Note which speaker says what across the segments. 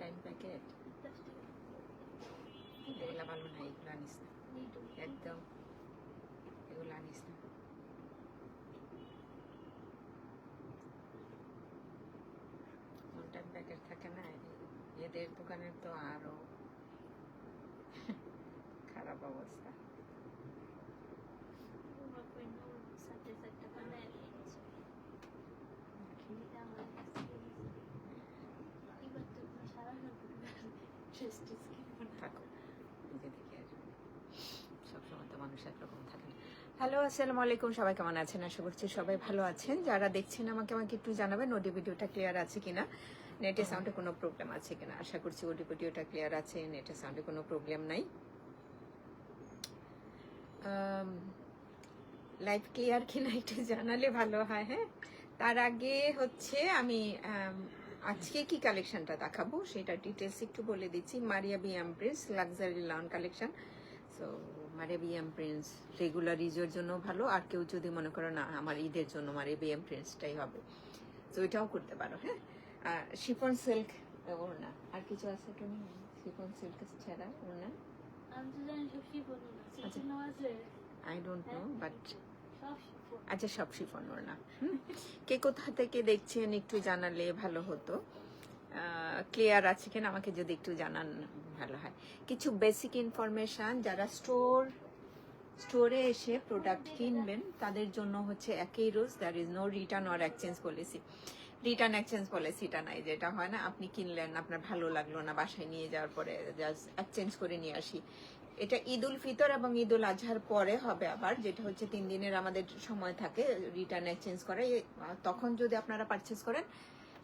Speaker 1: Time packet এগুলা ভালো না, এগুলো আনিস না একদম, এগুলো আনিস না। ওয়ান টাইম প্যাকেট থাকে না, এদের দোকানের তো আরো খারাপ অবস্থা। থাকো, নিজে দেখে আসবে, সবসময় তো মানুষ একরকম থাকে না। হ্যালো, আসসালামু আলাইকুম, সবাই কেমন আছেন? আশা করছি সবাই ভালো আছেন। যারা দেখছেন আমাকে একটু জানাবেন ওডি ভিডিওটা ক্লিয়ার আছে কিনা, নেটের সাউন্ডে কোনো প্রবলেম আছে কিনা। আশা করছি ওডি ভিডিওটা ক্লিয়ার আছে, নেটের সাউন্ডে কোনো প্রবলেম নাই। লাইভ ক্লিয়ার কিনা একটু জানালে ভালো হয়। হ্যাঁ, তার আগে হচ্ছে আমি আজকে কি কালেকশনটা দেখাবো সেটা ডিটেলস একটু বলে দিচ্ছি। মারিয়া BM Prince luxury loan collection. So মারিয়া বিএম প্রিন্স রেগুলার ইউজের জন্য ভালো, আর কেউ যদি মনে করো না আমার ঈদের জন্য মারিয়া বিএম প্রিন্সটাই হবে, তো এটাও করতে পারো। হ্যাঁ, আর শিফন সিল্ক ওড়না, আর কিছু আছে তুমি শিফন সিল্ক ছাড়া ওড়না? আই ডোন্ট নো, বাট আচ্ছা সব শিফন ওড়না। কে কোথা থেকে দেখছেন একটু জানালে ভালো হতো। ক্লিয়ার আছে কিনা আমাকে যদি একটু জানান ভালো হয়। কিছু বেসিক ইনফরমেশন, যারা স্টোরে এসে প্রোডাক্ট কিনবেন তাদের জন্য হচ্ছে একই rules, there is no return or exchange policy. Return exchange পলিসিটা নাই, যেটা হয় না আপনি কিনলেন আপনার ভালো লাগলো না, বাসায় নিয়ে যাওয়ার পরে জাস্ট এক্সচেঞ্জ করে নিয়ে আসি। এটা ঈদ উল ফিতর এবং ঈদ উল আজহার পরে হবে আবার, যেটা হচ্ছে 3 দিনের আমাদের সময় থাকে রিটার্ন এক্সচেঞ্জ করে। তখন যদি আপনারা পারচেস করেন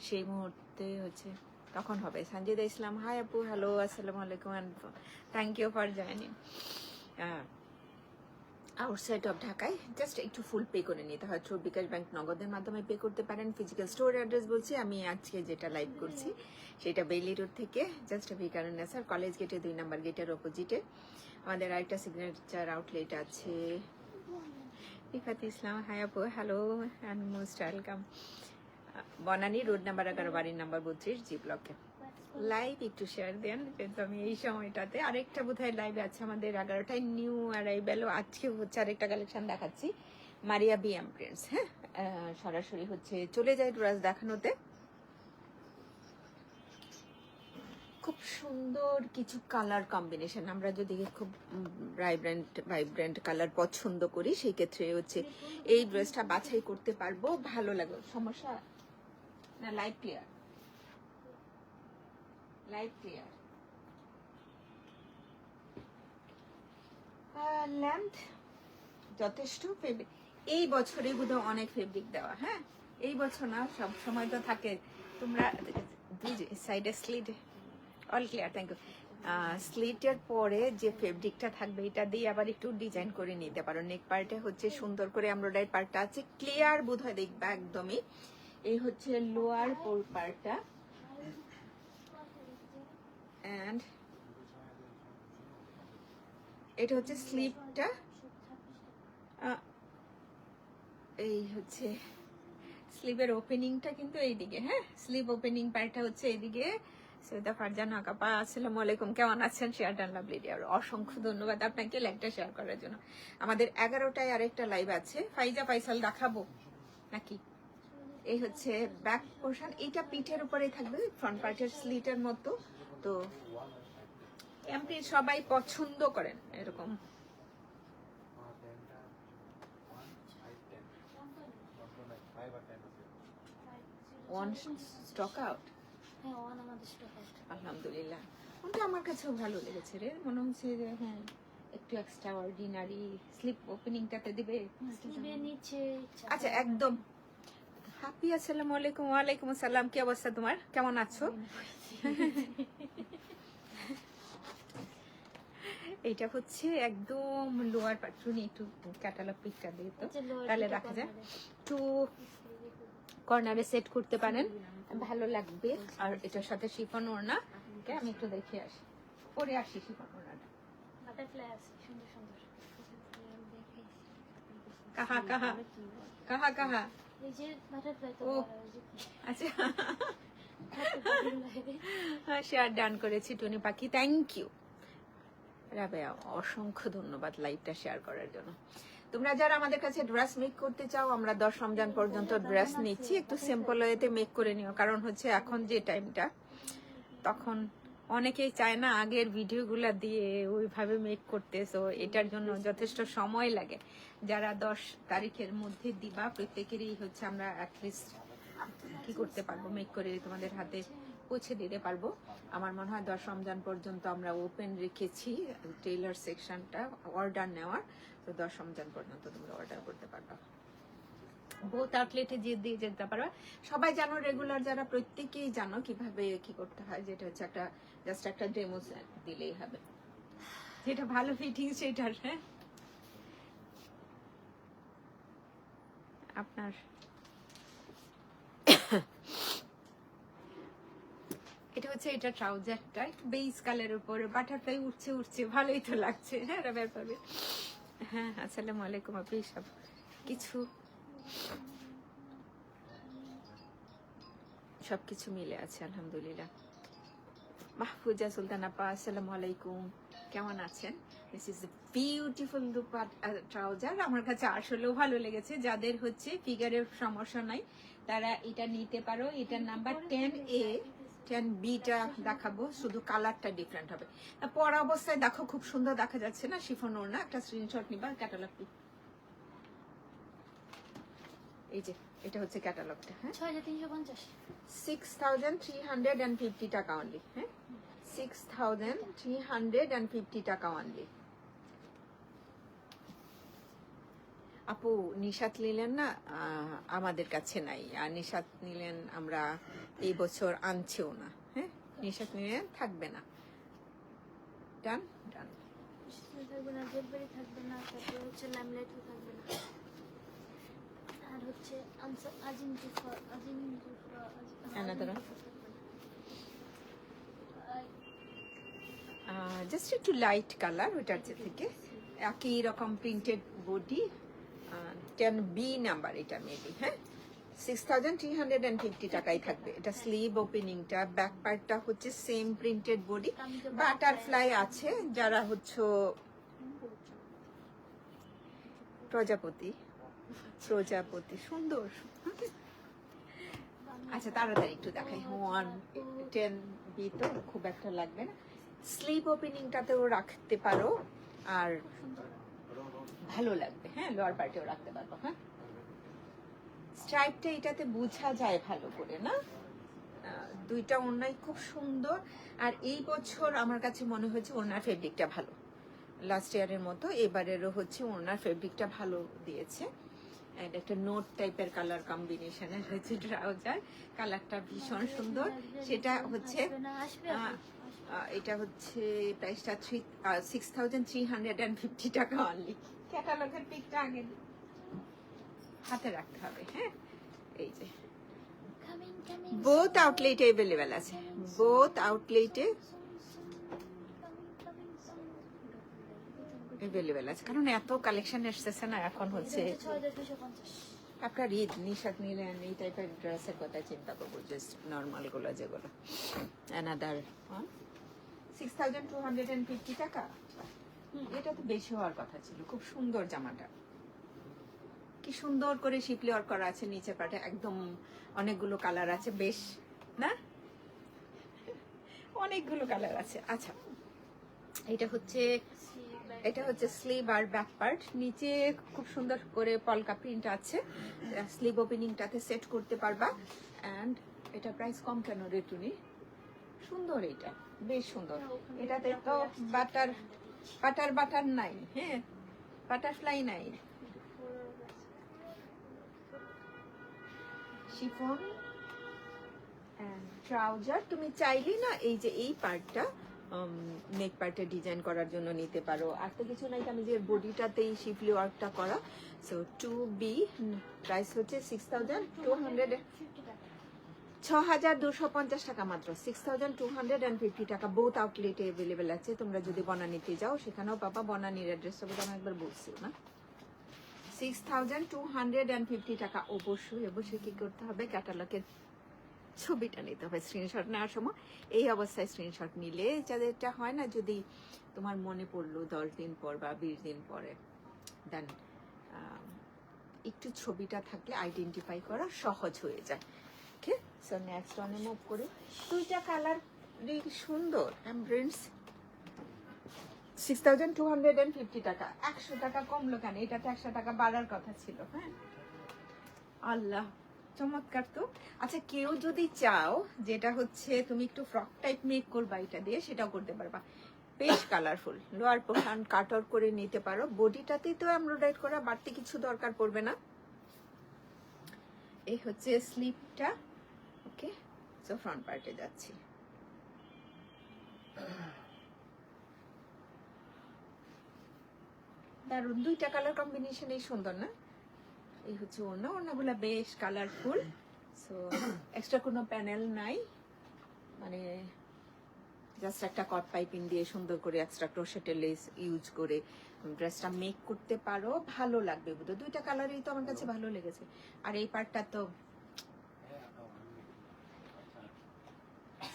Speaker 1: সেই মুহূর্তে হচ্ছে তখন হবে। সঞ্জিদা ইসলাম, হাই আপু, হ্যালো, আসসালামু আলাইকুম, and thank you for joining. Outside of ঢাকায় জাস্ট একটু ফুল পে করে নিতে হয়, থ্রু বিকাশ ব্যাংক নগদের মাধ্যমে পে করতে পারেন। ফিজিক্যাল স্টোর অ্যাড্রেস বলছি, আমি আজকে যেটা লাইভ করছি সেটা বেইলি রোড থেকে জাস্ট ভিকারুন্নেসা কলেজ গেটে 2 নম্বর গেটের অপোজিটে আমাদের আরেকটা সিগনেচার আউটলেট আছে। রিফাত ইসলাম, হাই আপু, hello and most welcome. Banani road number 11, বাড়ির নাম্বার 32, জি ব্লকে। লাইভ একটু শেয়ার দেন, কিন্তু আমি এই সময়টাতে আরেকটা বোধহয় লাইভ আছে আমাদের 11টায় নিউ অ্যারাইভেল। আজকে হচ্ছে আরেকটা কালেকশন দেখাচ্ছি, মারিয়া বিএম প্রিন্স। হ্যাঁ, সরাসরি হচ্ছে চলে যায় ড্রেস দেখানোতে। খুব সুন্দর কিছু কালার কম্বিনেশন, আমরা যদি খুব ভাইব্রেন্ট কালার পছন্দ করি সেই ক্ষেত্রে হচ্ছে এই ড্রেসটা বাছাই করতে পারবো, ভালো লাগবে। সমস্যা না, live clear, live clear. Length যথেষ্ট, ফেব্রিক এই বছরে বোধহয় অনেক ফেব্রিক দেওয়া। হ্যাঁ, এই বছর না, সব সময় তো থাকে। তোমরা সাইডে slit all clear, thank you. স্লিটের পরে যে ফেব্রিকটা থাকবে এটা দিয়ে আবার একটু ডিজাইন করে নিতে পারো। নেক পার্টে হচ্ছে সুন্দর করে এমব্রয়ডারি পার্টটা আছে, ক্লিয়ার বোধহয় দেখবা একদমই। এই হচ্ছে লোয়ার পার্টটা, অ্যান্ড এটা হচ্ছে স্লিপটা। এই হচ্ছে স্লিভের ওপেনিংটা কিন্তু এইদিকে। হ্যাঁ, স্লিভ ওপেনিং পার্টটা হচ্ছে এইদিকে। সৈয়দা ফারজানা কাপা, আসসালামু আলাইকুম, কেমন আছেন? শেয়ার ডান লাভলি ডিয়ার, অসংখ্য ধন্যবাদ আপনাকে লাইভটা শেয়ার করার জন্য। আমাদের 11টায় আরেকটা লাইভ আছে। ফাইজা ফাইসাল দেখাবো নাকি? এই হচ্ছে ব্যাক পোর্শন, এইটা পিঠের উপরেই থাকবে, ফ্রন্ট পার্টের স্লিটের মতো। তো এমপি সবাই পছন্দ করেন এরকম। ওয়ান স্টক আউট, আলহামদুলিল্লাহ। ওটা আমার কাছেও ভালো লেগেছে রে, মনে হচ্ছে যে হ্যাঁ একটু এক্সট্রা অর্ডিনারি। স্লিপ ওপেনিংটাতে দিবে নিচে। আচ্ছা, একদম হ্যাপি। আসসালামু আলাইকুম। ওয়ালাইকুম আসসালাম, কি অবস্থা তোমার, কেমন আছো? এইটা হচ্ছে একদম লোয়ার পার্ট, একটু ক্যাটালগ পিকটা দিয়ে তো তাহলে রাখা যায়, একটু কর্নারে সেট করতে পারেন, ভালো লাগবে। আর এটার সাথে শিফন ওড়না, আমি একটু দেখে আসি, পরে আসি শিফন ওড়নাটা। কাহা কাহা কাহা কাহা, ও আচ্ছা শেয়ার ডান করেছি টুনি পাখি, থ্যাংক ইউ রাবেয়া, অসংখ্য ধন্যবাদ লাইভটা শেয়ার করার জন্য। তোমরা যারা আমাদের কাছে ড্রেস মেক করতে চাও, আমরা 10 রমজান পর্যন্ত ড্রেস নিচ্ছি, একটু সিম্পল ওয়েতে মেক করে নিও, কারণ হচ্ছে এখন যে টাইমটা, তখন অনেকেই চায় না আগের ভিডিওগুলো দিয়ে ওইভাবে মেক করতে, সো এটার জন্য যথেষ্ট সময় লাগে। যারা 10 তারিখের মধ্যে দিবা, প্রত্যেকেরই হচ্ছে আমরা অ্যাটলিস্ট কি করতে পারবো, মেক করে তোমাদের হাতে পৌঁছে দিতে পারবো। আমার মনে হয় 10 রমজান পর্যন্ত আমরা ওপেন রেখেছি টেইলার সেকশনটা অর্ডার নেওয়ার, তো 10 রমজান পর্যন্ত তোমরা অর্ডার করতে পারবা। বোথ আউটলেটে দিয়ে যেতে পারবা। সবাই জানো, রেগুলার যারা, প্রত্যেকেই জানো কিভাবে কি করতে হয়, যেটা হচ্ছে একটা জাস্ট একটা ডেমো দিলেই হবে, যেটা ভালো ফিটিং সেটার। হ্যাঁ, আপনার এটা হচ্ছে, এটা ট্রাউজারটা বেস কালারের উপরে বাটারফ্লাই উঠছে, ভালোই তো লাগছে। হ্যাঁ রাবেয়া পাবে। হ্যাঁ, আসসালামু আলাইকুম আপনি, সব সবকিছু মিলে আছে আলহামদুলিল্লাহ। মাহফুজা সুলতান আপা, আসসালামু আলাইকুম, কেমন আছেন? দিস ইজ বিউটিফুল ট্রাউজার, আমার কাছে আসলেও ভালো লেগেছে। যাদের হচ্ছে ফিগারের সমস্যা নাই তারা এটা নিতে পারো। এটার নাম্বার 10A, 10Bটা দেখাবো, শুধু কালারটা ডিফারেন্ট হবে। পরা অবস্থায় দেখো খুব সুন্দর দেখা যাচ্ছে না, শিফন ওড়না। একটা স্ক্রিনশট নিবা, ক্যাটালগটি এই যে, এটা হচ্ছে ক্যাটালগটা। হ্যাঁ, 6350 টাকা অনলি। হ্যাঁ, 6350 টাকা অনলি। আপু নিশাত নিলেন না? আমাদের কাছে নাই, আর নিশাত নিলেন আমরা এই বছর আনছেও না। হ্যাঁ, নিশাত নিলেন থাকবে না। ডান ডান,
Speaker 2: থাকবে না, জলপাই থাকবে না, তারপরে হচ্ছে লাইমলাইটও থাকবে না, আর হচ্ছে
Speaker 1: জাস্ট একটু লাইট কালার, ওইটার থেকে একই রকম প্রিন্টেড বডি, 10B নাম্বার এটা মেবি। হ্যাঁ, 6350 টাকাই থাকবে। এটা স্লিভ ওপেনিংটা, ব্যাক পার্টটা হচ্ছে সেম প্রিন্টেড বডি, বাটারফ্লাই আছে। যারা হচ্ছে প্রজাপতি সুন্দর। আচ্ছা তাড়াতাড়ি একটু দেখাই। 10B তো খুব একটা লাগবে না, স্লিভ ওপেনিংটাতেও রাখতে পারো, আর ভালো লাগবে। হ্যাঁ, লোয়ার পার্টেও রাখতে পারবো। হ্যাঁ, স্ট্রাইপটা এটাতে বোঝা যায় ভালো করে না, দুইটা ওড়নাই খুব সুন্দর। আর এই বছর আমার কাছে মনে হয়েছে ওড়নার ফেব্রিকটা ভালো, লাস্ট ইয়ারের মতো এবারেরও হচ্ছে ওড়নার ফেব্রিকটা ভালো দিয়েছে। একটা নোট টাইপের কালার কম্বিনেশনের হয়েছে ট্রাউজার, কালারটা ভীষণ সুন্দর। সেটা হচ্ছে এটা হচ্ছে প্রাইসটা 6350 টাকা অনলি। ক্যাটালগের পিকটা আগে হাতে রাখতে হবে। হ্যাঁ, এই যে বোথ আউটলেটে अवेलेबल আছে, বোথ আউটলেটে अवेलेबल আছে, কারণ এত কালেকশন এসেছে না এখন। হচ্ছে আপনার ঈদ, নিশাত নিলেন, এই টাইপের ড্রেসের কথা চিন্তা করবো, জাস্ট নর্মাল গুলো যেগুলো। অ্যানাদার 6250 টাকা, এটা তো বেশি হওয়ার কথা ছিল। খুব সুন্দর জামাটা, কি সুন্দর করে শিপলি ওয়ার্ক করা আছে নিচে পাটে, একদম অনেকগুলো কালার আছে, বেশ না, অনেকগুলো কালার আছে। আচ্ছা, এটা হচ্ছে স্লিভ আর ব্যাক পার্ট, নিচে খুব সুন্দর করে পলকা প্রিন্ট আছে, স্লিভ ওপেনিংটাতে সেট করতে পারবা। এন্ড এটা প্রাইস কম কেন রে টুনি? সুন্দর, এটা বেশ সুন্দর। এটাতে তো বাটার নাই, হ্যাঁ, বাটারফ্লাই নাই। শিফন ট্রাউজার তুমি চাইলে না এই যে এই পার্টটা নেক পার্টে ডিজাইন করার জন্য নিতে পারো, আর তো কিছু নাই। আমি যে বডিটাতেই শিপলি ওয়ার্কটা করা, সো 2B প্রাইস হচ্ছে 6250 টাকা মাত্র, 6250 টাকা। বোথ আউটলেটে अवेलेबल আছে। তোমরা যদি বনানীতে যাও সেখানেও পাবা, বনানীর অ্যাড্রেসটা আমি একবার বলছি না। 6250 টাকা। অবশ্যই কি করতে হবে, ক্যাটালগের ছবিটা নিতে হবে স্ক্রিনশট নেওয়ার সময়। এই অবস্থায় স্ক্রিনশট নিলে যাদেরটা হয় না, যদি তোমার মনে পড়লো 10 দিন পর বা 20 দিন পরে, দেন একটু ছবিটা থাকলে আইডেন্টিফাই করা সহজ হয়ে যায়। ওকে, সো নেক্সট ওয়ানে মুভ করি। দুইটা কালার সুন্দর এমব্রেন্স, 6250 টাকা। 100 টাকা কমলো কেন? এটাতে 100 টাকা বাড়ার কথা ছিল। হ্যাঁ, আল্লাহ চমৎকার তো। আচ্ছা, কেউ যদি চাও যেটা হচ্ছে তুমি একটু ফ্রক টাইপ মেক করবা এটা দিয়ে, সেটাও করতে পারবা। বেশ colourful, lower portion cut out করে নিতে পারো। বডিটাতেই তো এমব্রয়ডারি করা, বাড়তি কিছু দরকার পড়বে না। এই হচ্ছে স্লিপটা। ওকে, সো ফ্রন্ট পার্টে যাচ্ছি। দারুন, দুইটা কালার কম্বিনেশন এই সুন্দর না? এই হচ্ছে ওড়না, ওড়নাগুলো বেশ কালারফুল। সো এক্সট্রা কোনো প্যানেল নাই, মানে জাস্ট একটা কট পাইপিং দিয়ে সুন্দর করে এক্সট্রা ক্রোশেটের লেস ইউজ করে ড্রেসটা মেক করতে পারো, ভালো লাগবে বোধহয়। দুইটা কালারই তো আমার কাছে ভালো লেগেছে। আর এই পার্টটা তো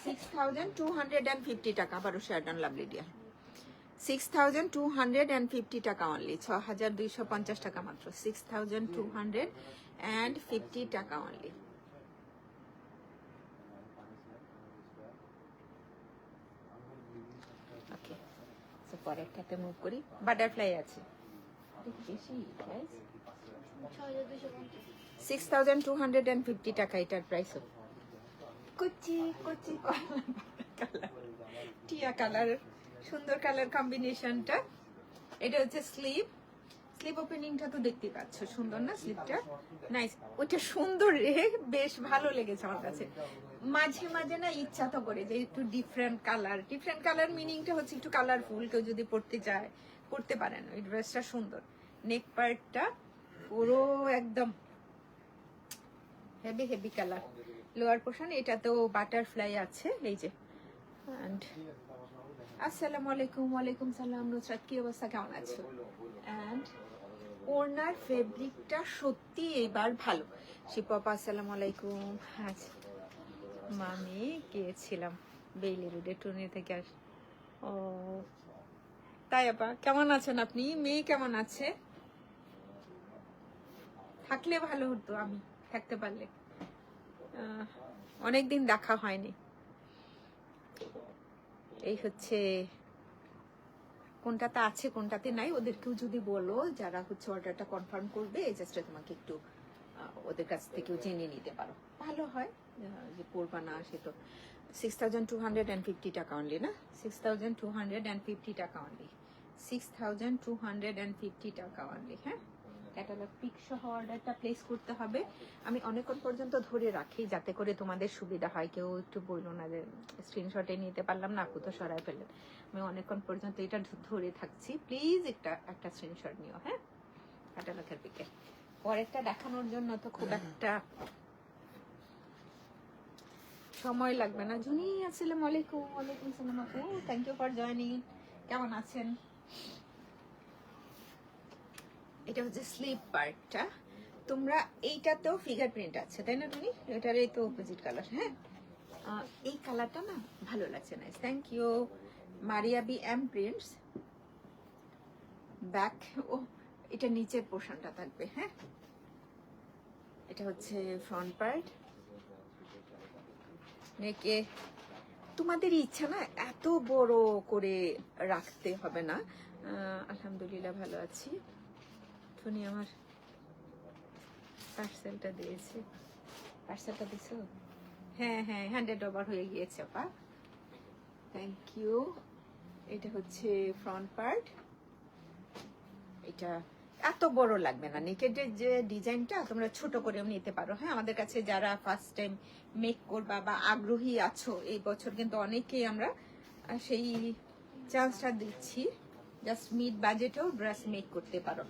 Speaker 1: 6250 টাকা। আবারও শেয়ারডন লাভলি ডিয়া, 6250 টাকা অনলি, 6250 টাকা মাত্র, 6250 টাকা অনলি। ওকে, সো পরেরটাতে মুভ করি। বাটারফ্লাই আছে, বেশি প্রাইস 6250 টাকা এটার প্রাইস। কুচি কুচি কালার, টিয়া কালার, সুন্দর কালার কম্বিনেশনটা। এটা হচ্ছে স্লিভ, স্লিভ ওপেনিংটা তো দেখতেই পাচ্ছ, সুন্দর না স্লিভটা? নাইস, ওইটা সুন্দর রে, বেশ ভালো লেগেছে আমার কাছে। মাঝে মাঝে না ইচ্ছা তো করে যে একটু ডিফারেন্ট কালার মিনিংটা হচ্ছে একটু কালারফুল, কেউ যদি পড়তে চায় পড়তে পারেন। ওই ড্রেসটা সুন্দর, নেক পার্টটা পুরো একদম heavy heavy colour. Lower portion এটাতেও বাটারফ্লাই আছে, এই যে। এন্ড আসসালামু আলাইকুম। ওয়ালাইকুম সালাম নুসরাত, কি অবস্থা, কেমন আছো? এন্ড ওড়নার ফেব্রিকটা সত্যি এবার ভালো। শিপপা আসসালামু আলাইকুম। আচ্ছা, মামি গিয়েছিলাম বেইলি রোডে টুনি থেকে আস। ও তাই আপা, কেমন আছেন আপনি? মেয়ে কেমন আছে? থাকলে ভালো হতো, আমি থাকতে পারলে। অনেকদিন দেখা হয়নি। এই হচ্ছে কোনটাতে আছে কোনটাতে নাই, ওদেরকেও যদি বলো যারা হচ্ছে অর্ডারটা কনফার্ম করবে, জাস্ট তোমাকে একটু ওদের কাছ থেকেও জেনে নিতে পারো, ভালো হয়। যে পড়বা না সে তো। 6250 টাকা অনলি না? 6250 টাকা অনলি, 6250 টাকা অনলি। হ্যাঁ, ক্যাটালগ পিক সহ অর্ডারটা প্লেস করতে হবে। আমি অনেকক্ষণ পর্যন্ত ধরে রাখি যাতে করে তোমাদের সুবিধা হয়। কেউ একটু বললো না যে স্ক্রিনশটে নিতে পারলাম না, আপু তো সরাই ফেললেন। আমি অনেকক্ষণ পর্যন্ত এটা ধরে থাকছি। প্লিজ একটা স্ক্রিনশট নিও। হ্যাঁ, ক্যাটালগের পিকে। পরেরটা দেখানোর জন্য তো খুব একটা সময় লাগবে না। জুনি আসসালামু আলাইকুম। ওয়ালাইকুম সালাম আপু, থ্যাংক ইউ ফর জয়নিং। কেমন আছেন? এটা হচ্ছে স্লিভ পার্টটা। তোমরা এইটাতেও ফিগার প্রিন্ট আছে তাই না টুনি? এটারই তো অপোজিট কালার। হ্যাঁ, এই কালারটা না ভালো লাগছে। Nice, thank you Maria B M prints. Back, ও এটা নিচের পোর্শনটা থাকবে। হ্যাঁ, এটা হচ্ছে ফ্রন্ট পার্ট। নেকে তোমাদের ইচ্ছা না এত বড় করে রাখতে হবে না। আলহামদুলিল্লাহ ভালো আছি। টুনি আমার পার্সেলটা দিয়েছে, পার্সেলটা দিছো? হ্যাঁ হ্যাঁ, 100 ওভার হয়ে গিয়েছে আপা, থ্যাংক ইউ। এটা হচ্ছে ফ্রন্ট পার্ট। এটা এত বড় লাগবে না, নেকেডের যে ডিজাইনটা তোমরা ছোট করেও নিতে পারো। হ্যাঁ, আমাদের কাছে যারা ফার্স্ট টাইম মেক করবা বা আগ্রহী আছো, এই বছর কিন্তু অনেকেই আমরা সেই চান্সটা দিচ্ছি, জাস্ট মিড বাজেটেও ড্রেস মেক করতে পারো।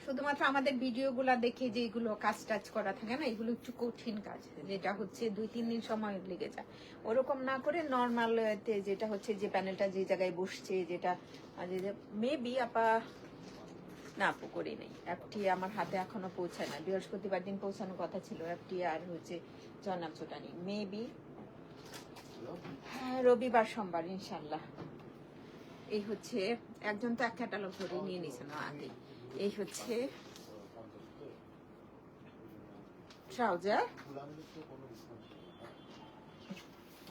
Speaker 1: শুধুমাত্র আমাদের ভিডিওগুলো দেখে যে এগুলো কাজ টাজ করা থাকে না, এগুলো একটু কঠিন কাজ, যেটা হচ্ছে 2-3 দিন সময় লেগে যায়। ওরকম না করে নর্মাল যেটা হচ্ছে যে প্যানেলটা যে জায়গায় বসছে, যেটা মেবি আপা না আপু করি নেই, অ্যাপটি আমার হাতে এখনো পৌঁছায় না। বৃহস্পতিবার দিন পৌঁছানোর কথা ছিল অ্যাপটি, আর হচ্ছে জনাব চোটানি মেবি রবিবার সোমবার ইনশাল্লাহ। এই হচ্ছে একজন তো এক ক্যাটালগ ধরে নিয়ে নিছে না আগে। এই হচ্ছে ট্রাউজার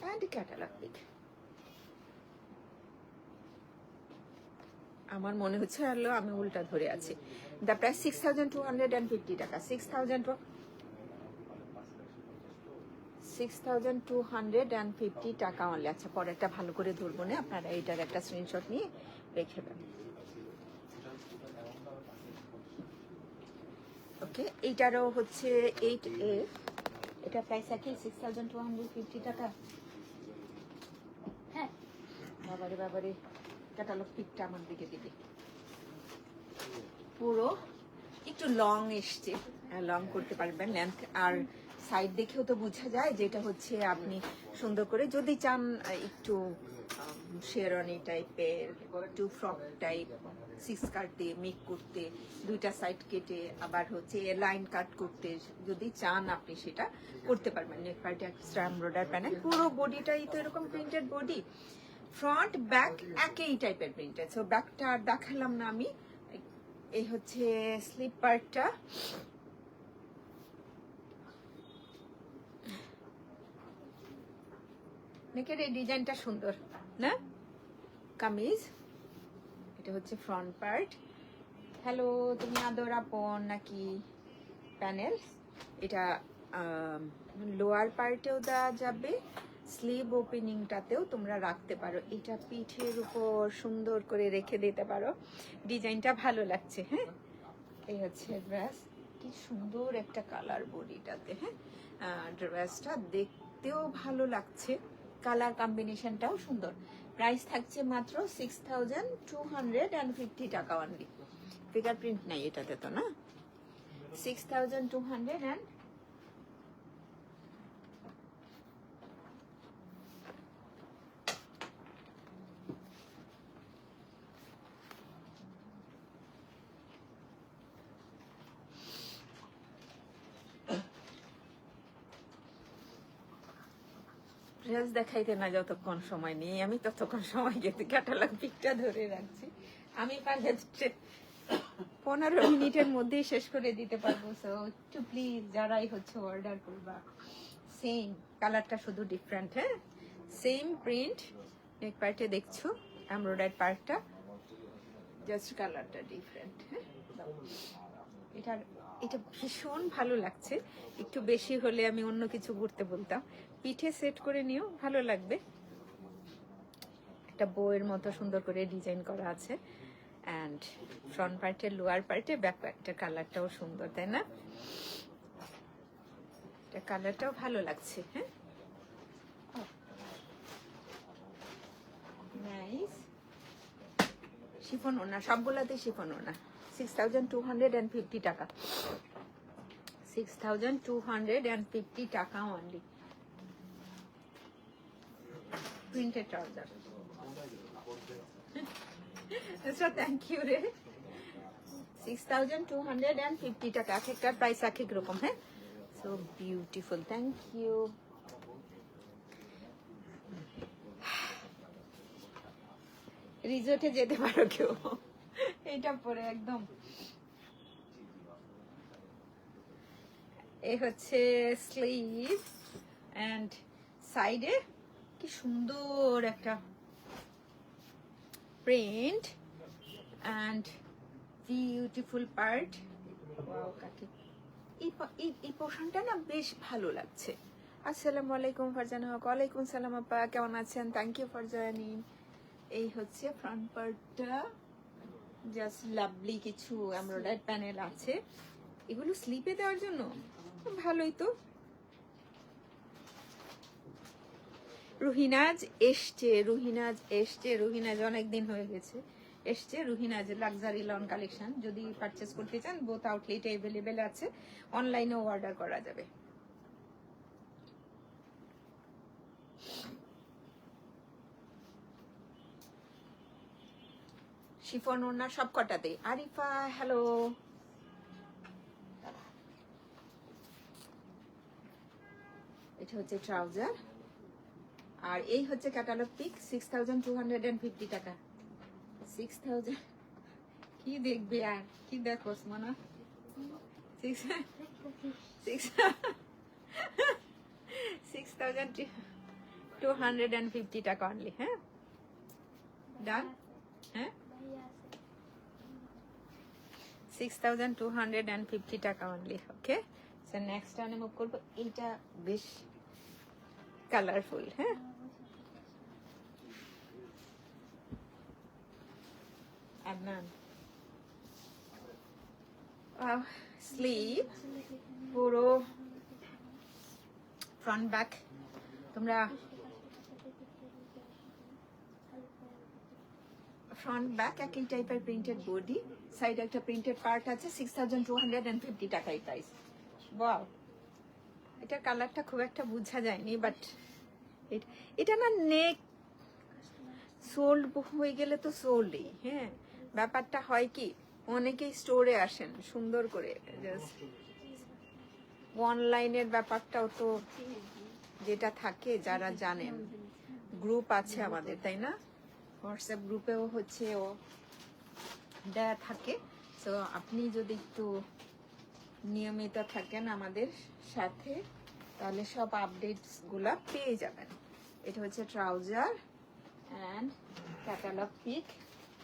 Speaker 1: অ্যান্ড ক্যাটালগ পিক। আমার মনে হচ্ছে হলো আমি উল্টা ধরে আছি। দ্য প্রাইস 6,250 টাকা। 6,250 টাকা অনলি। আচ্ছা পরেরটা ভালো করে ধরবো না, আপনারা এইটার একটা স্ক্রিনশট নিয়ে রেখে দেন। ওকে, এইটারও হচ্ছে 8A, এটা প্রাইস একই 6,250 টাকা।
Speaker 2: হ্যাঁ
Speaker 1: বাবারে বাবারে, ক্যাটালগ পিকটা আমার দিকে দিবে। পুরো একটু লং এসছে, লং করতে পারবেন লেন্থ, আর সাইড দেখেও তো বোঝা যায় যেটা হচ্ছে আপনি সুন্দর করে যদি চান একটু শেরওয়ানি টাইপের, একটু ফ্রক টাইপ সিক্স কাট দিয়ে মেক করতে, দুইটা সাইড কেটে আবার হচ্ছে লাইন কাট করতে যদি চান আপনি সেটা করতে পারবেন। নেক পার্টে এক্সট্রা এমব্রয়ডারি প্যানেল, পুরো বডিটাই তো এরকম প্রিন্টেড বডি, ফ্রন্ট ব্যাক একই টাইপের প্রিন্টেড। সো ব্যাকটা আর দেখালাম না আমি। এই হচ্ছে স্লিপ পার্টটা, নেকের এই ডিজাইনটা সুন্দর না? কামিজ, এটা হচ্ছে ফ্রন্ট পার্ট। হ্যালো, তুমি আদর আপন নাকি প্যানেল? এটা লোয়ার পার্টেও দেওয়া যাবে, স্লিভ ওপেনিংটাতেও তোমরা রাখতে পারো। এটা পিঠের উপর সুন্দর করে রেখে দিতে পারো, ডিজাইনটা ভালো লাগছে। হ্যাঁ, এই হচ্ছে ড্রেস, কি সুন্দর একটা কালার বডিটাতে। হ্যাঁ, ড্রেসটা দেখতেও ভালো লাগছে, কালার কম্বিনেশনটাও সুন্দর। প্রাইস থাকছে মাত্র 6,250 টাকা অনলি। ফিঙ্গার প্রিন্ট নাই এটাতে তো না? 6,200 ড্রেস দেখাইতে না যতক্ষণ সময় নেই আমি ততক্ষণ সময় গেতে ক্যাটালগ পিকটা ধরে রাখছি। আমি পারলে 15 মিনিটের মধ্যেই শেষ করে দিতে পারবো। সো একটু প্লিজ যারাই হচ্ছে অর্ডার করবা, সেম কালারটা শুধু ডিফারেন্ট। হ্যাঁ, সেম প্রিন্ট, নেক পার্টে দেখছো এমব্রয়ডারি পার্টটা, জাস্ট কালারটা ডিফারেন্ট। হ্যাঁ, এটার এটা ভীষণ ভালো লাগছে। একটু বেশি হলে আমি অন্য কিছু করতে বলতাম, পিঠে সেট করে নিও, ভালো লাগবে। একটা বইয়ের মতো সুন্দর করে ডিজাইন করা আছে, অ্যান্ড ফ্রন্ট পার্টের লোয়ার পার্টে ব্যাক পার্টের কালারটাও সুন্দর, তাই না? এটা কালারটাও ভালো লাগছে। হ্যাঁ, নাইস। শিফন ওনা, সবগুলাতে শিফন ওনা। 6,250 টাকা, 6,250 টাকা অনলি। Printed trouser. আচ্ছা, থ্যাংক ইউ রে। 6,250 টাকা, এক একটা প্রাইস এক এক রকম। হ্যাঁ, সো বিউটিফুল, থ্যাংক ইউ। রিজোর্টে যেতে পারো কেউ এটা পরে একদম। এই হচ্ছে স্লিভ, এন্ড সাইডে কি সুন্দর একটা print and beautiful part. Wow, কাকি এই পোর্শনটা না বেশ ভালো লাগছে। আসসালামু আলাইকুম ফারজানা হক। ওয়ালাইকুম সালাম আপা, কেমন আছেন? Thank you for joining. এই হচ্ছে ফ্রন্ট পার্টটা, জাস্ট লাভলি কিছু এমব্রয়ডারি প্যানেল আছে, এগুলো স্লিপে দেওয়ার জন্য ভালোই তো। রুহিনাজ এসছে, রুহিনাজ অনেকদিন হয়ে গেছে এসছে। রুহিনাজ লাক্সারি লন কালেকশন, যদি পারচেস করতে চান বোথ আউটলেটে অ্যাভেলেবেল আছে, অনলাইনেও অর্ডার করা যাবে। শিফন ওড়না সব কটাতে। আরিফা হ্যালো, এটা হচ্ছে ট্রাউজার, আর এই হচ্ছে ক্যাটালগ পিক। 6250 টাকা। 6000 কি দেখবে আর কি দেখো মনা? 6250 টাকা অনলি। হ্যাঁ ডান। হ্যাঁ 6250 টাকা অনলি। ওকে, সো নেক্সট আমি মুভ করবো। এইটা বেশ কালারফুল। হ্যাঁ আদনান, স্লিভ পুরো ফ্রন্ট ব্যাক। তোমরা ফ্রন্ট ব্যাক একই টাইপের প্রিন্টেড বডি, সাইড একটা প্রিন্টেড পার্ট আছে। 6250 টাকাই প্রাইস। ওয়াও, এটার কালারটা খুব একটা বোঝা যায়নি, বাট এটা না নেক সোল্ড হয়ে গেলে তো সোল্ডই। হ্যাঁ, ব্যাপারটা হয় কি, অনেকেই স্টোরে আসেন সুন্দর করে, জাস্ট অনলাইনের ব্যাপারটাও তো যেটা থাকে, যারা জানেন গ্রুপ আছে আমাদের, তাই না? হোয়াটসঅ্যাপ গ্রুপেও হচ্ছে ও দেয়া থাকে। তো আপনি যদি একটু নিয়মিত থাকেন আমাদের সাথে, তাহলে সব আপডেটস গুলা পেয়ে যাবেন। এটা হচ্ছে trouser and catalogue pic.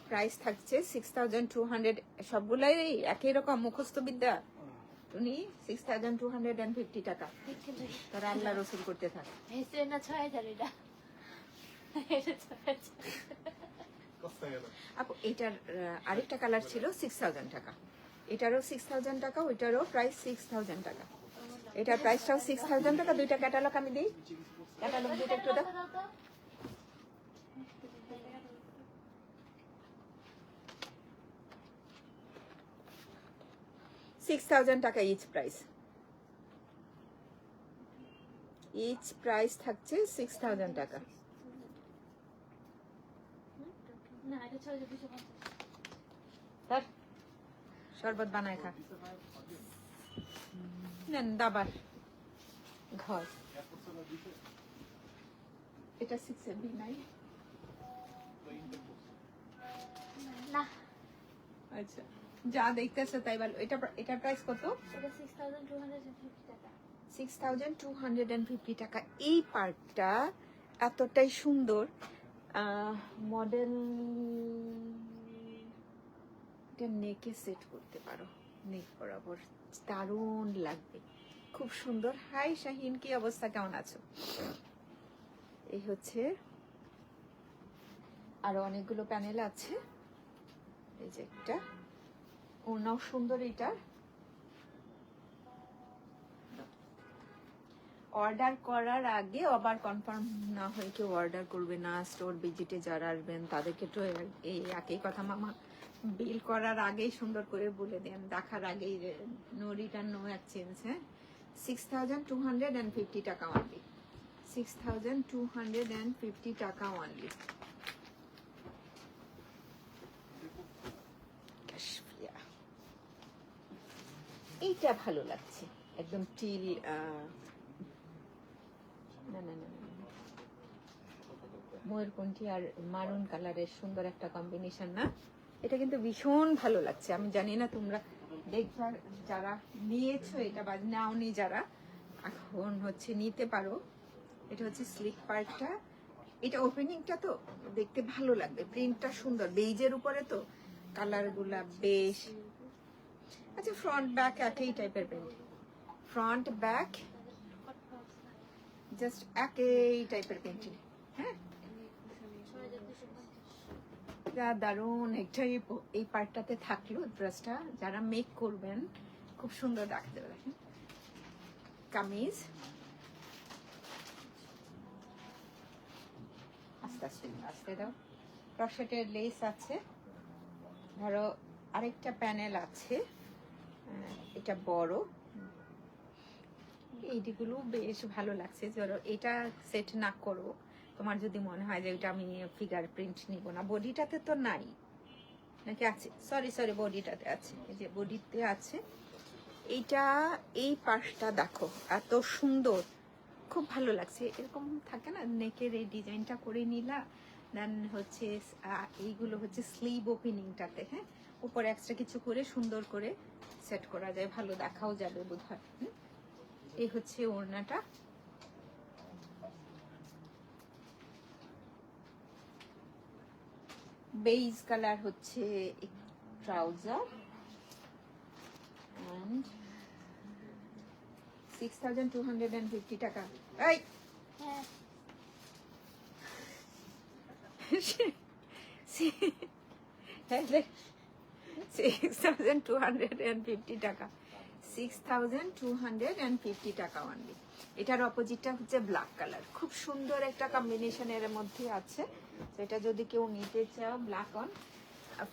Speaker 1: Price থাকছে 6200। সবগুলাই একই রকম মুখস্থ বিদ্যা। উনি 6250 টাকা। তারা আল্লাহ রসুল করতে থাকে। আপু এটার আরেকটা কালার ছিল 6000 টাকা, এটারও 6000 টাকা, ওইটারও প্রাইস 6000 টাকা। এটার প্রাইসটাও 6000 টাকা। দুইটা ক্যাটালগ আমি দিই, ক্যাটালগ দুইটা একটু দাও। $6000 টাকা ইচ প্রাইস। ইচ প্রাইস থাকছে 6000 টাকা। শরবত বানায় খা, নেন দাবার ঘর। এটা 6 নাই
Speaker 2: না,
Speaker 1: আচ্ছা, যা দেখতেছো তাই বলো। এটার প্রাইস কত?
Speaker 2: এটা 6250 টাকা।
Speaker 1: 6250 টাকা। এই পার্টটা এতটাই সুন্দর। মডেল এটা নেকে সেট করতে পারো, নেক বরাবর দারুণ লাগবে, খুব সুন্দর। হাই শাহিন, কি অবস্থা, কেমন আছো? এই হচ্ছে, আরো অনেকগুলো প্যানেল আছে। এই যে একটা ওনাও সুন্দর। এটা অর্ডার করার আগে আবার কনফার্ম না হয়ে কেউ অর্ডার করবে না। স্টোর ভিজিটে যারা আসবেন তাদেরকে তো এই একই কথা মামা, বিল করার আগেই সুন্দর করে বলে দেন, দেখার আগেই, নো রিটার্ন নো এক্সচেঞ্জ। হ্যাঁ 6250 টাকা অনলি। 6250 টাকা অনলি। এইটা ভালো লাগছে, একদম টিল, না না না ময়ূরকণ্ঠী আর মারুন কালারের সুন্দর একটা কম্বিনেশন না? এটা কিন্তু ভীষণ ভালো লাগছে। আমি জানি না তোমরা দেখবার যারা নিয়েছো এটা বা নাওনি যারা, এখন হচ্ছে নিতে পারো। এটা হচ্ছে স্লিক পার্টটা, এটা ওপেনিংটা তো দেখতে ভালো লাগবে, প্রিন্টটা সুন্দর বেইজের উপরে, তো কালার গুলা বেশ। আচ্ছা, ফ্রন্ট ব্যাক একই টাইপের প্রিন্ট, ফ্রন্ট ব্যাক জাস্ট একই টাইপের প্রিন্টিং। হ্যাঁ দারুণ একটা এই পার্টটাতে থাকলো। ড্রেসটা যারা মেক করবেন খুব সুন্দর রাখতে পারেন। কামিজ আস্তে আস্তে আস্তে দাও। ক্রশেটের লেস আছে। ধরো আরেকটা প্যানেল আছে, এটা বড়, এইগুলো বেশ ভালো লাগছে। ধরো এটা সেট না করো, তোমার যদি মনে হয় যে এটা আমি ফিগার প্রিন্ট নিব না, বডিটাতে তো নাই, নাকি আছে? সরি বডিটাতে আছে, এই যে বডিতে আছে। এইটা এই পাশটা দেখো এত সুন্দর, খুব ভালো লাগছে। এরকম থাকে না, নেকের এই ডিজাইনটা করে নিলা, দেন হচ্ছে এইগুলো হচ্ছে স্লিভ ওপেনিংটাতে, হ্যাঁ, উপরে এক্সট্রা কিছু করে সুন্দর করে সেট করা যায়, ভালো দেখাও যাবে বোধহয়। এই হচ্ছে ওড়নাটা। বেজ কালার হচ্ছে ট্রাউজার, and 6,250 টাকা। এই
Speaker 2: হ্যাঁ,
Speaker 1: 6,250 টাকা, 6,250 টাকা অনলি। এটার অপোজিটটা হচ্ছে ব্ল্যাক কালার, খুব সুন্দর একটা কম্বিনেশনের মধ্যে আছে। তো এটা যদি কেউ নিতে চাও, ব্ল্যাক অন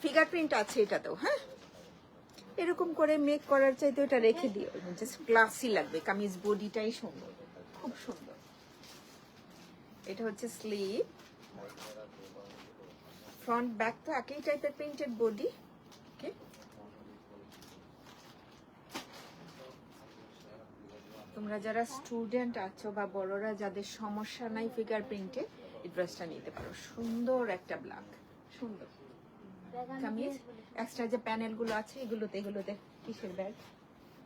Speaker 1: ফিগার প্রিন্ট আছে এটাতেও, হ্যাঁ। এরকম করে মেক করার চাইতে ওটা রেখে দিও, জাস্ট ক্লাসি লাগবে। কামিজ বডিটাই সুন্দর, খুব সুন্দর। এটা হচ্ছে স্লিভ, ফ্রন্ট ব্যাক তো একই টাইপের প্রিন্টেড বডি। ওকে, তোমরা যারা স্টুডেন্ট আছো বা বড়রা যাদের সমস্যা নাই ফিগার প্রিন্টে, এই ড্রেসটা নিতে পারো। সুন্দর একটা ব্ল্যাক, সুন্দর
Speaker 2: ব্যাগ আমি
Speaker 1: কামিজ।
Speaker 2: দিয়ে বলেছি।
Speaker 1: এক্সট্রা যে প্যানেল গুলো আছে এগুলোতে কিসের ব্যাগ?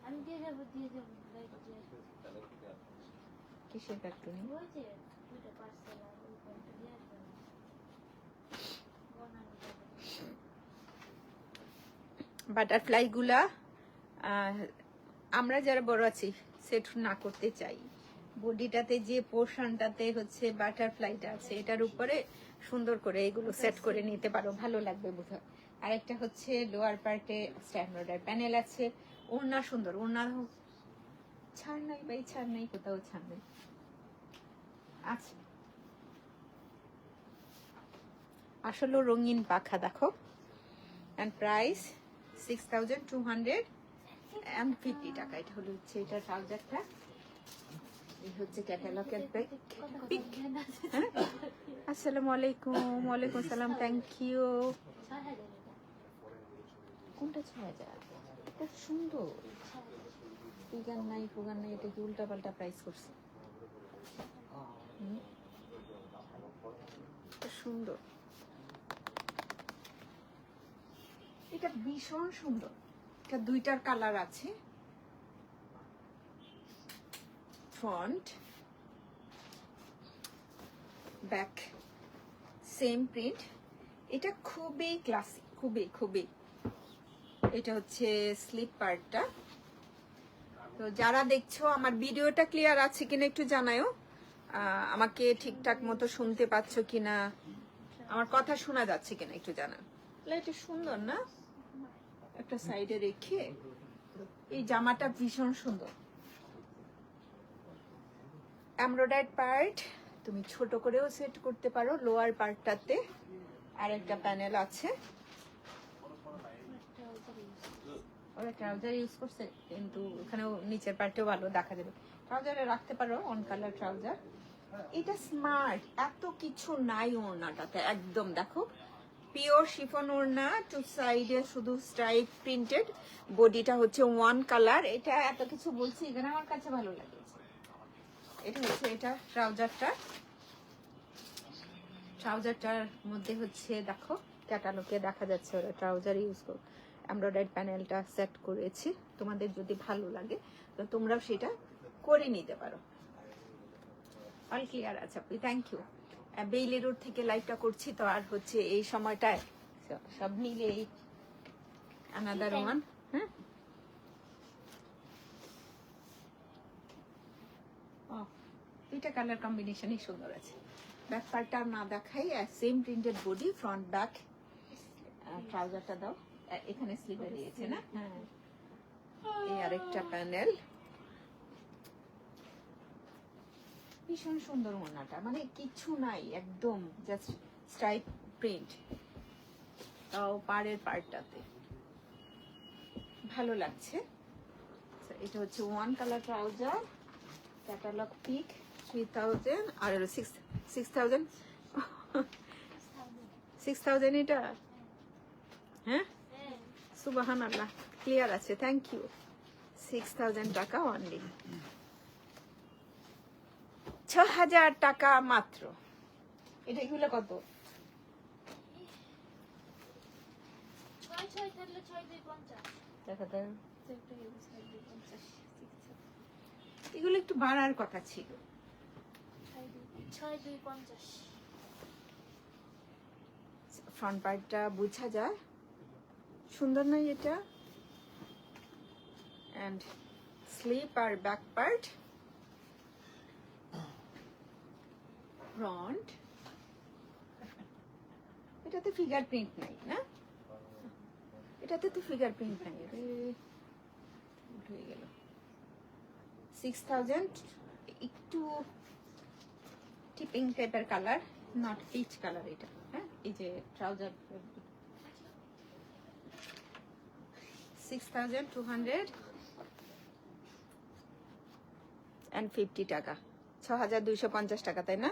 Speaker 2: আমি দিয়ে যাবো ব্যাগ দিয়ে।
Speaker 1: কিসের ব্যাগ তুমি?
Speaker 2: ওই যে দুটো পার্সেল আর ওই কোনটা দিয়ে আসবে না। বানানো যাবে।
Speaker 1: বাটারফ্লাই গুলা আমরা যারা বড় আছি সেট না করতে চাই, বডিটাতে যে পোর্শনটাতে হচ্ছে বাটারফ্লাইটা আছে এটার উপরে সুন্দর করে এগুলো সেট করে নিতে পারো, ভালো লাগবে বোধহয়। আরেকটা হচ্ছে লোয়ার পার্টে স্ট্যান্ডার্ড প্যানেল আছে, ওড়না সুন্দর, ওড়না ছাড় নাই ভাই, ছাড় নাই, কোথাও ছাড় নেই। আচ্ছা, আসলে রঙিন পাখা দেখো, এন্ড প্রাইস 6,250 টাকা। এটা হলো হচ্ছে এটা ট্রাউজারটা, এই হচ্ছে ক্যাটালগের ব্যাগ। আসসালামু আলাইকুম। ওয়ালাইকুম আসসালাম, থ্যাংক ইউ।
Speaker 2: 6,000 এটা।
Speaker 1: কোনটা 6,000? এটা সুন্দর, ফিগার নাই ফুগার নাই, এটা কি উল্টা পাল্টা প্রাইস করছে? এটা সুন্দর, এটা ভীষণ সুন্দর। এটা দুইটার কালার আছে, ফ্রন্ট ব্যাক সেম প্রিন্ট। এটা খুবই ক্লাসিক, খুবই খুবই। এটা হচ্ছে স্লিপ পার্টটা। তো যারা দেখছো আমার ভিডিওটা ক্লিয়ার আছে কিনা একটু জানাও, আমাকে ঠিকঠাক মতো শুনতে পাচ্ছ কিনা, আমার কথা শোনা যাচ্ছে কিনা একটু জানাও। এটা সুন্দর না, একটা সাইডে রেখে এই জামাটা ভীষণ সুন্দর। এমব্রয়ডারি পার্ট তুমি ছোট করেও সেট করতে পারো, লোয়ার পার্টটাতে আর একটা প্যানেল আছে। ওরা ট্রাউজার ইউজ করছে, কিন্তু ওখানেও নিচের পার্টেও ভালো দেখা যাবে। ট্রাউজারে রাখতে পারো অন কালার ট্রাউজার। এটা স্মার্ট, এত কিছু নাই ওড়নাটাতে, একদম দেখো পিওর শিফন ওড়না, টু সাইডে শুধু স্ট্রাইপ প্রিন্টেড, বডিটা হচ্ছে ওয়ান কালার। এটা এত কিছু বলছি, এখানে আমার কাছে ভালো লাগে। এটা হচ্ছে এটা ট্রাউজারটার মধ্যে হচ্ছে দেখো ক্যাটালগে দেখা যাচ্ছে ওরা ট্রাউজার ইউজ করে এমব্রয়ডারি প্যানেলটা সেট করেছি। তোমাদের যদি ভালো লাগে তো তোমরাও সেটা করে নিতে পারো। অল ক্লিয়ার আছে আপনি, থ্যাংক ইউ। বেইলি রোড থেকে লাইভটা করছি তো, আর হচ্ছে এই সময়টায় সব মিলে আনাদার ওয়ান। হ্যাঁ, দুইটা কালার কম্বিনেশনই সুন্দর আছে। ব্যাক পার্টটা না দেখাই, same printed body, front back. ট্রাউজারটা দাও, এখানে স্লিভে দিয়েছে না? হ্যাঁ, এই আরেকটা প্যানেল, ভীষণ সুন্দর ওড়নাটা, মানে কিছু নাই, একদম জাস্ট স্ট্রাইপ প্রিন্ট, তাও পাড়ের পার্টটাতে ভালো লাগছে। এটা হচ্ছে one colour trouser, catalogue pic 3,000 আর 6,000 এটা হ্যাঁ,
Speaker 2: হ্যাঁ
Speaker 1: সুবহানাল্লাহ, ক্লিয়ার আছে, থ্যাংক ইউ। 6000 টাকা অনলি, 6000 টাকা মাত্র। এটাগুলো কত?
Speaker 2: 6 থাকলে 6 2 50
Speaker 1: দেখা দেন, 6 এগুলো একটু বাড়ার কথা ছিল।
Speaker 2: 6 2 50
Speaker 1: ফ্রন্ট পার্টটা বোঝা যায়, সুন্দর নয় এটা? এন্ড স্লিপ আর ব্যাক পার্ট, ফ্রন্ট, এটাতে ফিগার প্রিন্ট নাই না? এটাতে তো ফিগার প্রিন্ট নাই, হয়ে গেল। 6000, একটু টিপিং টাইপের কালার, নট পিচ কালার এটা। হ্যাঁ, এই যে ট্রাউজার 6250 টাকা, 6250 টাকা, তাই না?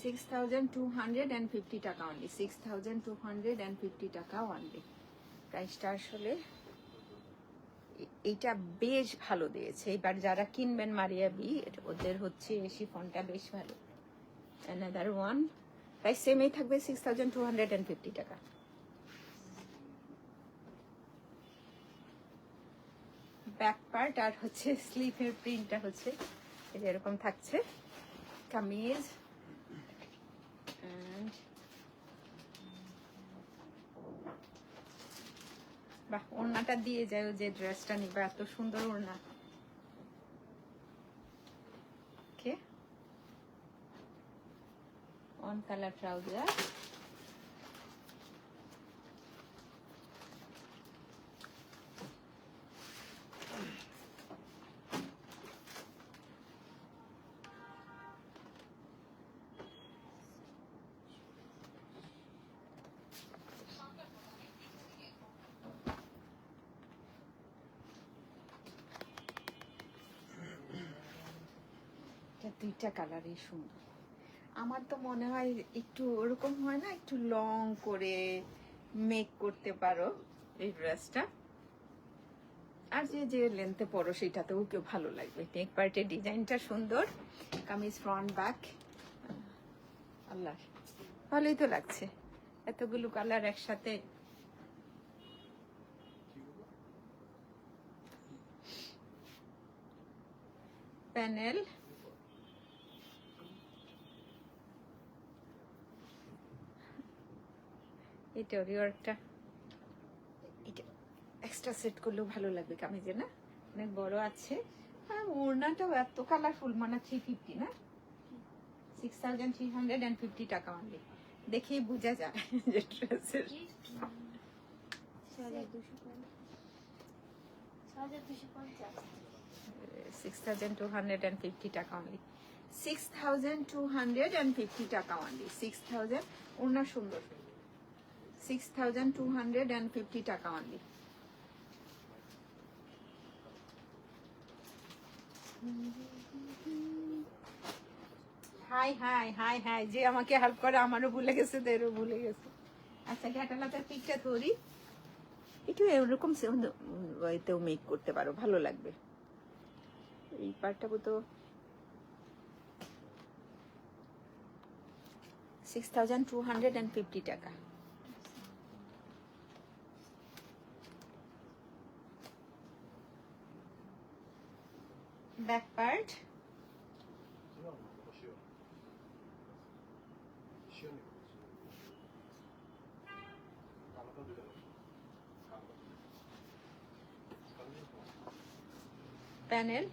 Speaker 1: 6250 টাকা অনলি, 6250 টাকা অনলি। প্রাইসটা আসলে এইটা বেশ ভালো দিয়েছে। এবার যারা কিনবেন মারিয়া বি, ওদের হচ্ছে শিফনটা বেশ ভালো। অ্যানাদার ওয়ান, প্রাইস সেমই থাকবে, 6250 টাকা। ব্যাক পার্ট আর হচ্ছে স্লিভের প্রিন্টটা হচ্ছে এই যে এরকম থাকছে, কামিজ। And বাহ, ওড়নাটা দিয়ে যায়, যে ড্রেসটা নিবে এত সুন্দর ওড়না। ওকে, অন কালার ট্রাউজার, দুইটা কালারই সুন্দর। আমার তো মনে হয় একটু ওরকম হয় না, একটু লং করে মেক করতে পারো এই ড্রেসটা, আর যে যে লেন্থে পরো সেটাতেও কেউ ভালো লাগবে। নেক পার্টের ডিজাইনটা সুন্দর, কামিজ ফ্রন্ট ব্যাক, আল্লাহ ভালোই তো লাগছে এতগুলো কালার একসাথে। প্যানেল, এটা রিওয়ার্কটা, এটা এক্সট্রা সেট করলেও ভালো লাগবে কামিজে না? অনেক বড় আছে। হ্যাঁ, ওড়নাটাও এত কালারফুল, মানে 350 না? 6350 টাকা অনলি, দেখেই বোঝা যায় যে ড্রেসের। 6250 টাকা অনলি, 6250 টাকা অনলি, 6000। ওড়না সুন্দর, 6250 টাকা only. High high high high, যে আমাকে হেল্প করে আমারও ভুলে গেছে, তোরও ভুলে গেছে। আচ্ছা, ক্যাটালগের পিকটা ধরি, একটু এরকম এতেও মেক করতে পারো, ভালো লাগবে। এই পার্টটা তো 6250 টাকা। ব্যাক পার্ট, প্যানেল,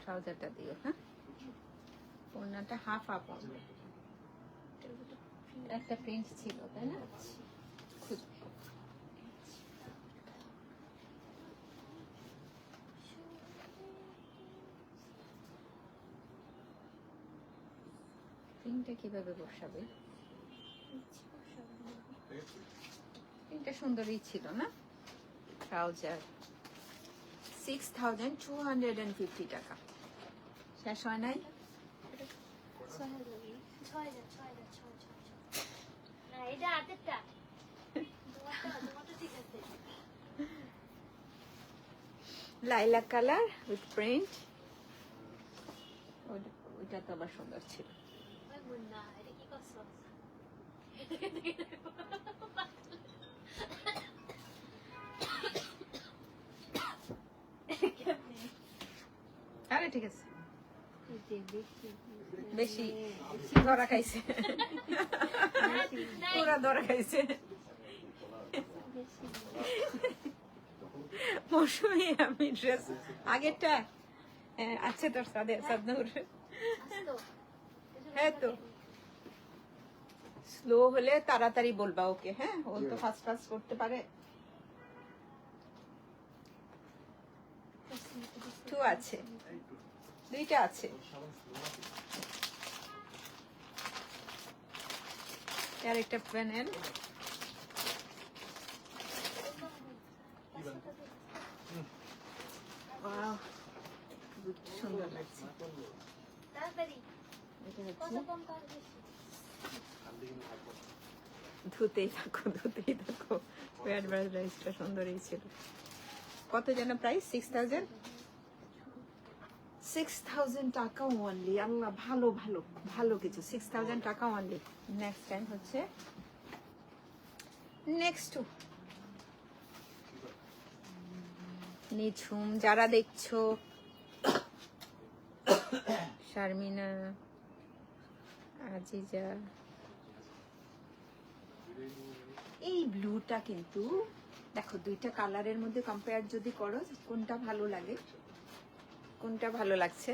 Speaker 1: ট্রাউজারটা দিও। হ্যাঁ, ওড়নাটা হাফ আপ হবে, একটা প্রিন্ট ছিল তাই না? প্রিন্টটা কিভাবে বসাবে? প্রিন্টটা সুন্দরই ছিল না? ট্রাউজার 6250 টাকা, শেষ হয় নাই?
Speaker 2: 6000 6000 এটা হাতেরটা তোমারটা ঠিক আছে
Speaker 1: লাইলাক কালার উইথ প্রিন্ট, ওইটা তো আবার সুন্দর ছিল।
Speaker 2: না এটা কি করছো
Speaker 1: আরে ঠিক আছে, বেশি ধরা খাইছে, পুরা ধরা খাইছে। মৌসুমি আমি ড্রেস আগেরটা আছে তোর সাদনুর, হ্যাঁ তো স্লো হলে তাড়াতাড়ি বলবা ওকে, হ্যাঁ ও তো ফাস্ট ফাস্ট করতে পারে। টু আছে, দুইটা আছে, আর একটা প্যানেল। ওয়াও সুন্দর লাগছে।
Speaker 2: তাড়াতাড়ি
Speaker 1: এটা
Speaker 2: কত
Speaker 1: হচ্ছে
Speaker 2: কম কাজ বেশি
Speaker 1: ধুতেই থাকো ধুতেই থাকো। ওয়ার রাইসটা সুন্দরই ছিল। কত যেন প্রাইস? 6000, 6000 টাকা অনলি। আল্লাহ ভালো ভালো ভালো কিছু, 6000 টাকা অনলি। নেক্সট টাইম হচ্ছে নেক্সট নিঝুম যারা দেখছো, শারমিনা, আজিজা, এই ব্লুটা কিন্তু দেখো দুইটা কালারের মধ্যে কম্পেয়ার যদি করো কোনটা ভালো লাগে, কোনটা ভালো লাগছে?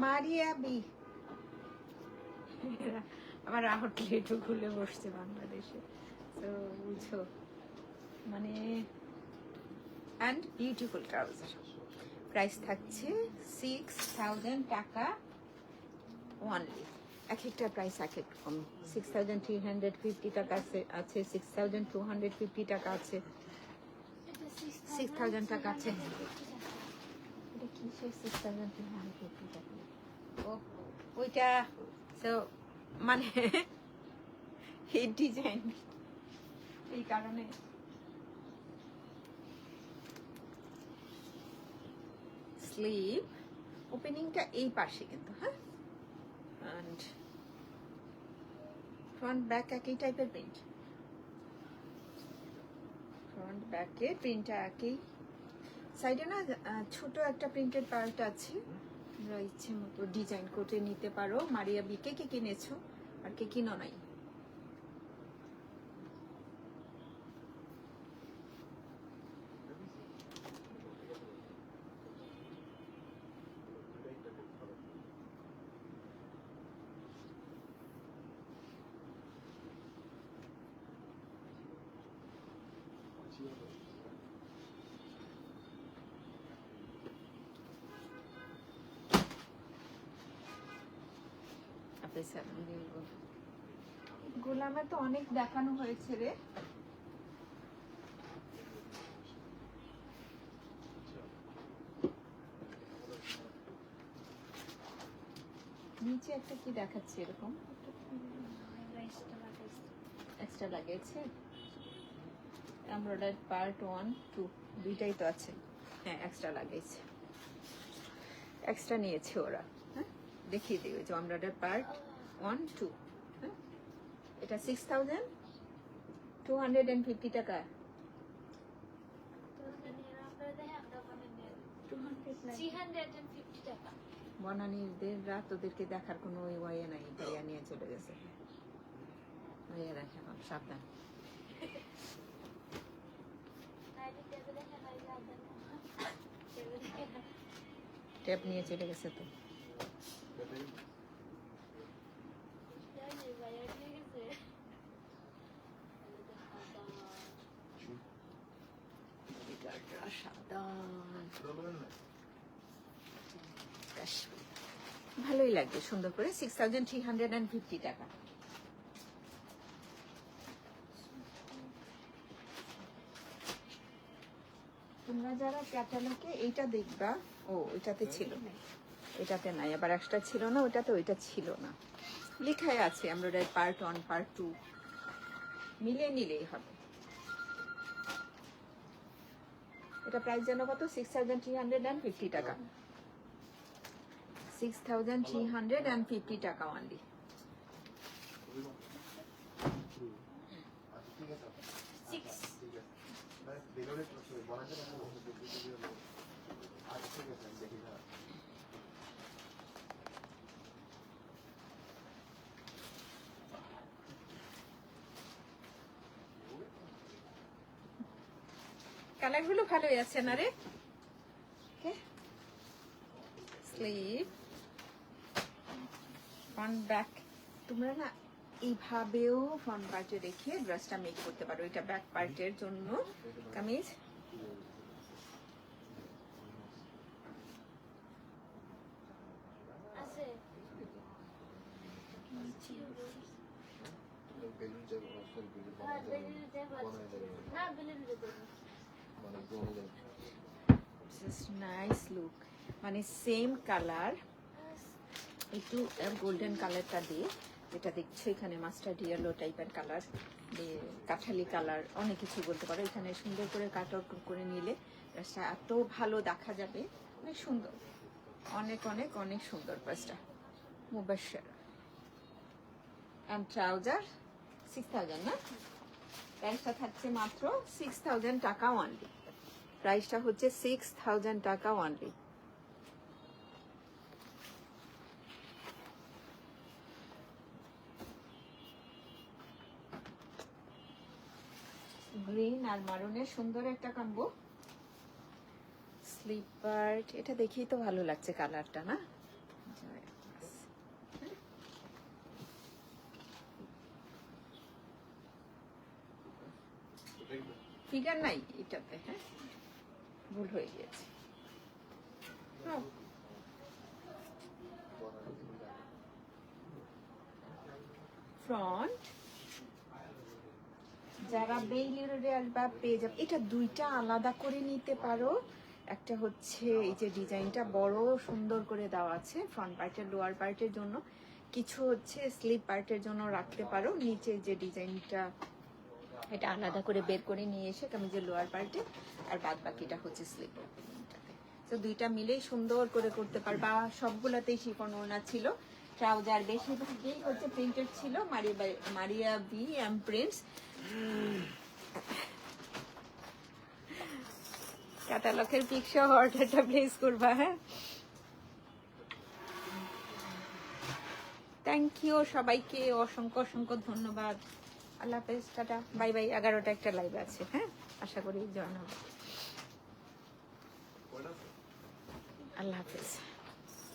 Speaker 1: মারিয়া বি আমার আউটলেটও খুলে বসছে বাংলাদেশে, তো বুঝো মানে। অ্যান্ড বিউটিফুল ট্রাউজার, প্রাইস থাকছে 6000 টাকা অনলি। এক একটা প্রাইস এক এক রকম। 6350 টাকা আছে, 6250 টাকা আছে, 6000 টাকা আছে। এটা কিসের 6250 টাকা? ও ওইটা তো মানে এই ডিজাইন, এই কারণে স্লিভ ওপেনিংটা এই পাশে কিন্তু, হ্যাঁ। অ্যান্ড ফ্রন্ট ব্যাক একই টাইপের প্রিন্ট, ফ্রন্ট ব্যাকে প্রিন্টটা একই। সাইডে না ছোট একটা প্রিন্টেড পার্ট আছে, তোমরা ইচ্ছে মতো ডিজাইন করে নিতে পারো। মারিয়া বি কে কি কিনেছো আর কে কিনো নাই? গোলামে তো অনেক দেখানো হয়েছে রে। নিচে একটা কি দেখাচ্ছে এরকম এক্সট্রা লাগিয়েছে। এমব্রয়ডারি পার্ট 1 2 দুইটাই তো আছে, হ্যাঁ এক্সট্রা লাগিয়েছে, এক্সট্রা নিয়েছে ওরা। হ্যাঁ দেখিয়ে দিই, ওই যে এমব্রয়ডারি পার্ট 1 2, হ্যাঁ এটা 6250 টাকা। বনানীদের রাত ওদেরকে দেখার কোনো ওয়ে নাই, ভাইয়া নিয়ে চলে গেছে। ভাইয়া দেখে সাবধান। টেপ নিয়ে চলে গেছে তো। ভালোই লাগবে সুন্দর করে 6350 টাকা। তোমরা যারা ক্যাটালগে এইটা দেখবা, ও ওইটাতে ছিল, এটাতে নাই, আবার একটা ছিল না ওইটাতে, ওইটা ছিল না, লেখাই আছে এমব্রয়ডারি পার্ট 1 পার্ট 2 মিলিয়ে নিলেই হবে। এটা প্রাইস যেন কত? 6350 টাকা, 6350 টাকা অনলি। কালারগুলো ভালোই আছে না রে? স্লিভ, ফ্রন্ট ব্যাক, তোমরা না এইভাবেও ফ্রন্ট পার্টে রেখে ড্রেসটা মেক করতে পারো। এটা ব্যাক পার্টের জন্য কামিজ।
Speaker 2: আছে হ্যাঁ, বেলুন দেবো। না বেলুন দেবো।
Speaker 1: নাইস লুক, মানে সেম কালার, একটু গোল্ডেন কালারটা দিয়ে, যেটা দেখছো এখানে মাস্টার্ড ইয়েলো টাইপের কালার, কাঠালি কালার, অনেক কিছু বলতে পারো। এখানে সুন্দর করে কাট আউট করে নিলে ড্রেসটা এত ভালো দেখা যাবে, অনেক সুন্দর, অনেক অনেক অনেক সুন্দর ড্রেসটা। মুবাশশার এন্ড ট্রাউজার 6000 না? প্রাইসটা থাকছে মাত্র 6000 টাকা অনলি। প্রাইসটা হচ্ছে 6000 টাকা অনলি। গ্রিন আর মারুনের সুন্দর একটা কম্বো, স্লিপার। এটা দেখেই তো ভালো লাগছে কালারটা না? ফিগার নাই এটাতে, হ্যাঁ ভুল হয়ে গিয়েছে। ফ্রন্ট যারা বেইলি রোডে আসবা পেয়ে যাবে। এটা দুইটা আলাদা করে নিতে পারো। একটা হচ্ছে এই যে ডিজাইনটা বড় সুন্দর করে দেওয়া আছে ফ্রন্ট পার্টের, লোয়ার পার্টের জন্য, কিছু হচ্ছে স্লিপ পার্টের জন্য রাখতে পারো। নিচে যে ডিজাইনটা এটা আলাদা করে বের করে নিয়ে এসে কামিজের লোয়ার পার্টে, আর বাদ বাকিটা হচ্ছে স্লিপ। তো দুইটা মিলেই সুন্দর করে করতে পারবা। সবগুলাতেই শিফন ওড়না ছিল, ট্রাউজার বেশিরভাগই হচ্ছে প্রিন্টেড ছিল, মারিয়া বি এম প্রিন্টস। ক্যাটালগের পিক সহ অর্ডারটা প্লেস করবা। হ্যাঁ, থ্যাংক ইউ সবাইকে, অসংখ্য অসংখ্য ধন্যবাদ। আল্লাহ হাফেজ, টাটা, বাই বাই। 11টা একটা লাইভ আছে, হ্যাঁ আশা করি জয়েন হবে। আল্লাহ হাফেজ।